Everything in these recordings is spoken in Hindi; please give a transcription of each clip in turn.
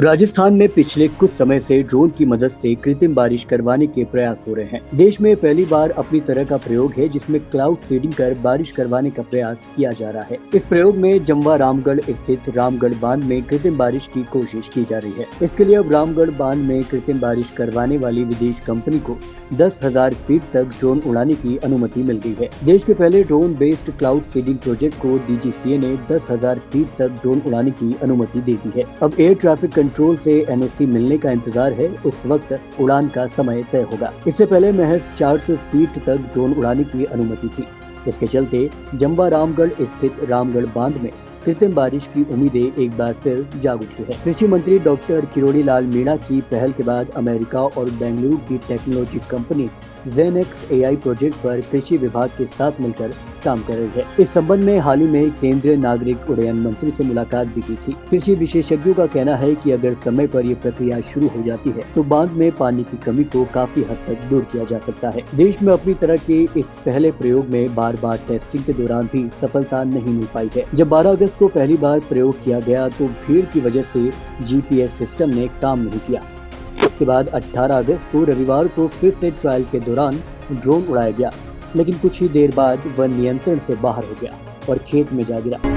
राजस्थान में पिछले कुछ समय से ड्रोन की मदद से कृत्रिम बारिश करवाने के प्रयास हो रहे हैं। देश में पहली बार अपनी तरह का प्रयोग है जिसमें क्लाउड सीडिंग कर बारिश करवाने का प्रयास किया जा रहा है। इस प्रयोग में जम्वा रामगढ़ स्थित रामगढ़ बांध में कृत्रिम बारिश की कोशिश की जा रही है। इसके लिए अब रामगढ़ बांध में कृत्रिम बारिश करवाने वाली विदेश कंपनी को 10,000 फीट तक ड्रोन उड़ाने की अनुमति मिल गई है। देश के पहले drone based cloud seeding project को DGCA ने 10,000 फीट तक ड्रोन उड़ाने की अनुमति दे दी है। अब एयर ट्रैफिक कंट्रोल से NOC मिलने का इंतजार है। उस वक्त उड़ान का समय तय होगा। इससे पहले महज 400 फीट तक ड्रोन उड़ाने की अनुमति थी। इसके चलते जम्वा रामगढ़ स्थित रामगढ़ बांध में कृत्रिम बारिश की उम्मीदें एक बार फिर जाग उठी है। कृषि मंत्री डॉक्टर किरोड़ी लाल मीणा की पहल के बाद अमेरिका और बेंगलुरु की technology company ZenX AI project पर कृषि विभाग के साथ मिलकर काम कर रही है। इस संबंध में हाल ही में केंद्रीय नागरिक उड्डयन मंत्री से मुलाकात भी की थी। कृषि विशेषज्ञों का कहना है कि अगर समय पर ये प्रक्रिया शुरू हो जाती है तो बांध में पानी की कमी को काफी हद तक दूर किया जा सकता है। देश में अपनी तरह के इस पहले प्रयोग में बार बार टेस्टिंग के दौरान भी सफलता नहीं मिल पाई है। जब 12 अगस्त को पहली बार प्रयोग किया गया तो भीड़ की वजह से GPS सिस्टम ने काम नहीं किया। इसके बाद 18 अगस्त को रविवार को फिर से ट्रायल के दौरान ड्रोन उड़ाया गया, लेकिन कुछ ही देर बाद वह नियंत्रण से बाहर हो गया और खेत में जा गिरा।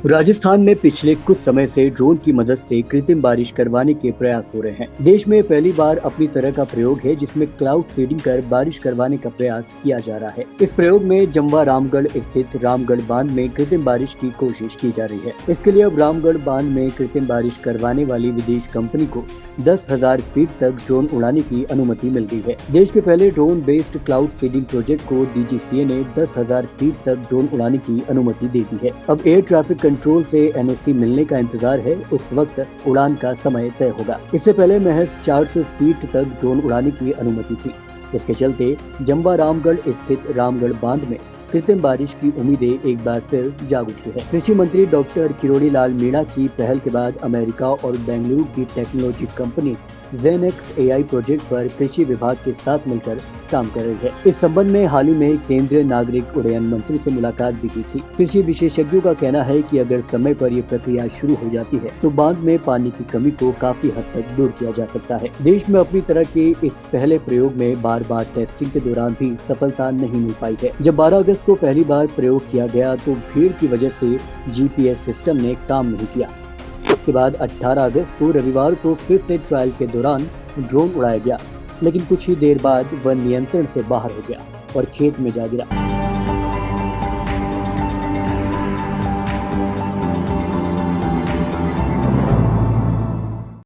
राजस्थान में पिछले कुछ समय से ड्रोन की मदद से कृत्रिम बारिश करवाने के प्रयास हो रहे हैं। देश में पहली बार अपनी तरह का प्रयोग है जिसमें क्लाउड सीडिंग कर बारिश करवाने का प्रयास किया जा रहा है। इस प्रयोग में जम्वा रामगढ़ स्थित रामगढ़ बांध में कृत्रिम बारिश की कोशिश की जा रही है। इसके लिए अब रामगढ़ बांध में कृत्रिम बारिश करवाने वाली विदेश कंपनी को 10,000 फीट तक ड्रोन उड़ाने की अनुमति मिल गई है। देश के पहले drone based cloud seeding project को DGCA ने 10,000 फीट तक ड्रोन उड़ाने की अनुमति दे दी है। अब एयर ट्रैफिक कंट्रोल से NOC मिलने का इंतजार है। उस वक्त उड़ान का समय तय होगा। इससे पहले महज 400 फीट तक ड्रोन उड़ाने की अनुमति थी। इसके चलते जम्वा रामगढ़ स्थित रामगढ़ बांध में कृत्रिम बारिश की उम्मीदें एक बार फिर जाग उठी है। कृषि मंत्री डॉक्टर किरोड़ी लाल मीणा की पहल के बाद अमेरिका और बेंगलुरु की technology company ZenX AI project पर कृषि विभाग के साथ मिलकर काम कर रही है। इस संबंध में हाल ही में केंद्रीय नागरिक उड्डयन मंत्री से मुलाकात भी की थी। कृषि विशेषज्ञों का कहना है कि अगर समय पर ये प्रक्रिया शुरू हो जाती है तो बांध में पानी की कमी को काफी हद तक दूर किया जा सकता है। देश में अपनी तरह के इस पहले प्रयोग में बार बार टेस्टिंग के दौरान भी सफलता नहीं मिल पाई है। जब 12 अगस्त को पहली बार प्रयोग किया गया तो भीड़ की वजह से GPS सिस्टम ने काम नहीं किया। इसके बाद 18 अगस्त को रविवार को फिर से ट्रायल के दौरान ड्रोन उड़ाया गया, लेकिन कुछ ही देर बाद वह नियंत्रण से बाहर हो गया और खेत में जा गिरा।